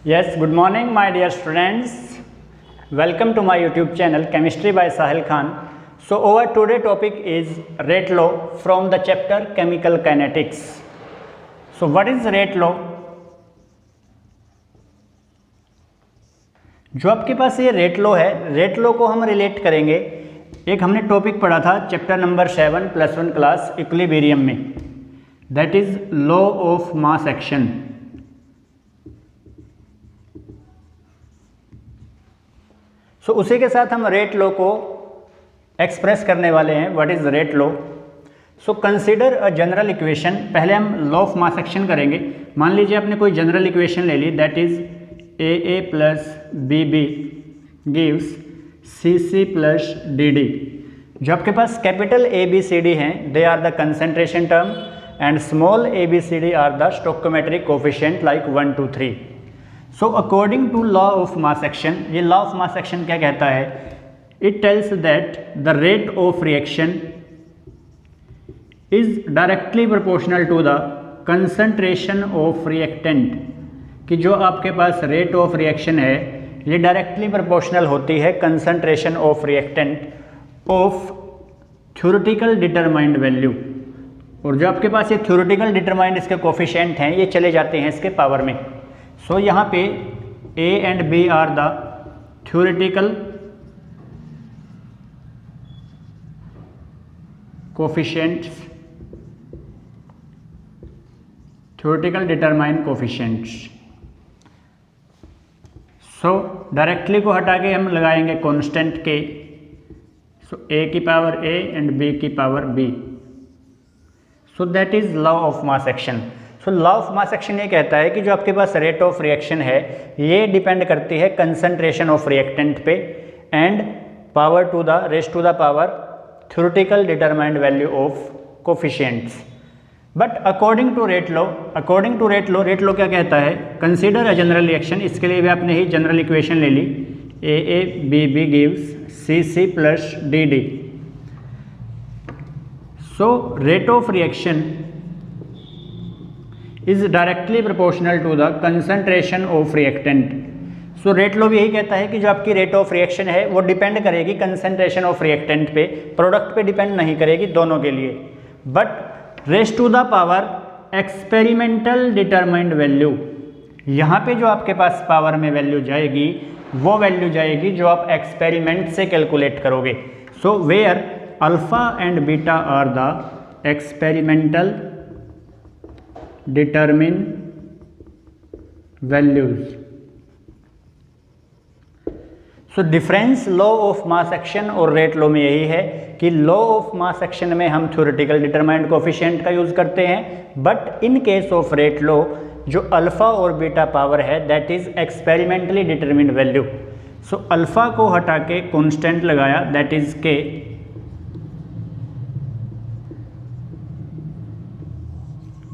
Yes, good morning, my dear students. Welcome to my YouTube channel, Chemistry by Sahil Khan. So, our today topic is rate law from the chapter Chemical Kinetics. So, what is rate law? जो आपके पास ये rate law है, rate law को हम relate करेंगे। एक हमने टॉपिक पढ़ा था चैप्टर नंबर 7 +1 क्लास इक्विलिब्रियम में, that is law of mass action. So उसी के साथ हम रेट लॉ को एक्सप्रेस करने वाले हैं। What is rate law? So consider a general equation. पहले हम लॉ ऑफ मास एक्शन करेंगे। मान लीजिए आपने कोई जनरल इक्वेशन ले ली, that is AA + BB gives CC + DD। जो आपके पास कैपिटल ABCD हैं, they are the concentration term and small ABCD are the stoichiometric coefficient like 1 2 3। So according to law of mass action, ये law of mass action क्या कहता है? It tells that the rate of reaction is directly proportional to the concentration of reactant. कि जो आपके पास rate of reaction है ये directly proportional होती है concentration of reactant of theoretical determined value. और जो आपके पास ये थ्योरेटिकल डिटरमाइंड इसके कोफिशिएंट हैं ये चले जाते हैं इसके पावर में। सो यहाँ पे A and B are the theoretical coefficients, theoretical determined coefficients. So directly को हटा के हम लगाएंगे कांस्टेंट के। सो A की पावर A एंड B की power B। So that is law of mass action. So law of mass action ये कहता है कि जो आपके पास रेट ऑफ रिएक्शन है ये डिपेंड करती है कंसंट्रेशन ऑफ रिएक्टेंट पे and power to the raised to the power theoretical determined value of coefficients. But according to rate law, rate law क्या कहता है? Consider a general reaction. इसके लिए भी आपने ही जनरल इक्वेशन ले ली, AA BB gives CC + DD। So rate of reaction is directly proportional to the concentration of reactant. So rate law भी यही कहता है कि जो आपकी रेट ऑफ रिएक्शन है वो डिपेंड करेगी कंसंट्रेशन ऑफ रिएक्टेंट पे, प्रोडक्ट पे डिपेंड नहीं करेगी दोनों के लिए। But raised to the power experimental determined value, यहाँ पे जो आपके पास पावर में वैल्यू जाएगी वो वैल्यू जाएगी जो आप एक्सपेरिमेंट से कैलकुलेट करोगे। So where alpha and beta are the experimental determine values. So difference law of mass action और रेट लॉ में यही है कि लॉ ऑफ मास एक्शन में हम थ्योरेटिकल डिटरमाइंड कोफिशिएंट का यूज करते हैं, but in case of rate law जो अल्फा और बीटा पावर है that is experimentally determined value. So alpha को हटा के कांस्टेंट लगाया, दैट इज के,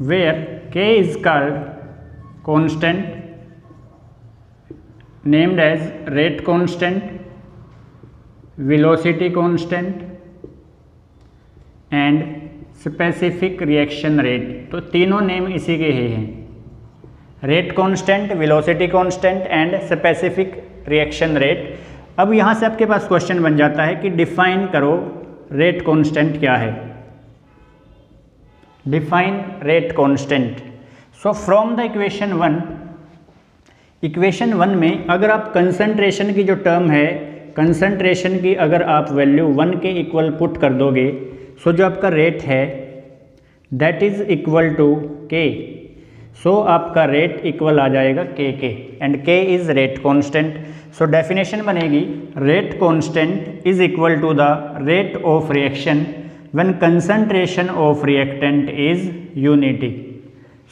वेयर के is called constant named as rate constant, velocity constant and specific reaction rate। तो तीनों नेम इसी के ही हैं, rate constant, velocity constant and specific reaction rate. अब यहाँ से आपके पास क्वेश्चन बन जाता है कि डिफाइन करो रेट कांस्टेंट क्या है। Define rate constant. So from the equation 1 में अगर आप कंसंट्रेशन की जो टर्म है, कंसंट्रेशन की अगर आप वैल्यू 1 के इक्वल पुट कर दोगे, सो जो आपका रेट है दैट इज इक्वल टू के। सो आपका रेट इक्वल आ जाएगा के K and K is rate constant. So definition बनेगी rate constant is equal to the rate of reaction when concentration of reactant is unity.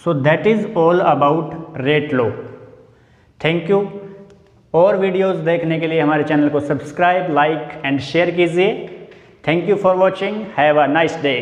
So that is all about rate law. Thank you. और videos देखने के लिए हमारे channel को subscribe, like and share कीजिए। Thank you for watching. Have a nice day.